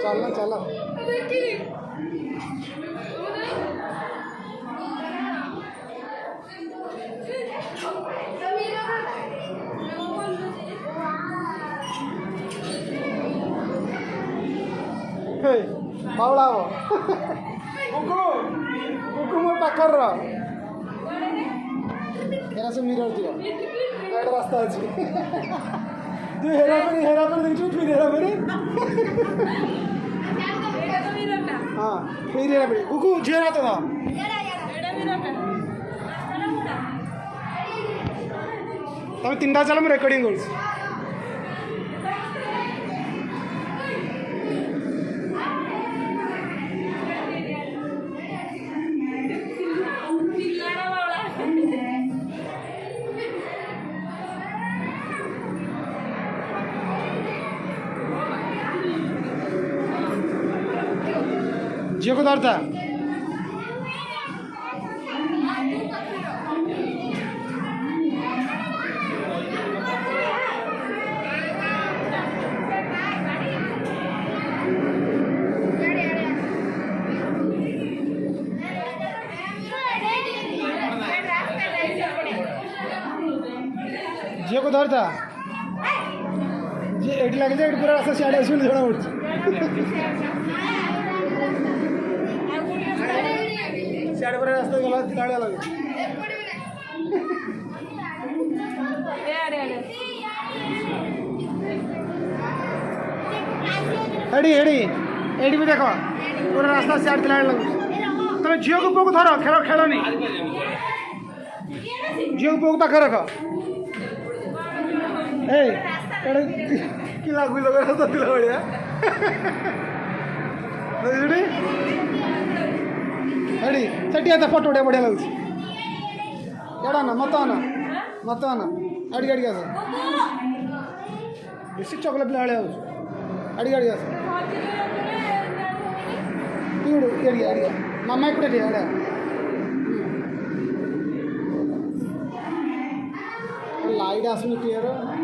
चलना चल बावला मोर पाखर एरा सब मिरर दियो एटा रास्ता अछि तू हेरा पर देखछु फिर हेरा पर हां फिर हेरा पर कुकु जेरा तो एडा मिरर तमे तीनटा चला मैं रेकॉर्डिंग करछ झील को धरता झील को धरता जी एट लगे पूरा रास्ता सियाड़े आस जड़ा पड़ सियाड़े पर रास्ता गला गाड़िया लगे हेडी हेडी एडी भी देखो पूरा रास्ता सियाड़ दिला लगे तुम झील को पोक धर खेल खेल नहीं झील को पोक पाखे रख कि लागू लगे रास्ता दिला बढ़िया हेडी चटिया तो फोटो उड़े बढ़िया लगुच एड़ा ना मत आना अड़ी अड़ी आस बेसी चॉकलेट पिला भाई अड़ी अड़ी आस एड़ी अड़ी मामा एपटे ठीक है लाइट आसुनी क्लियर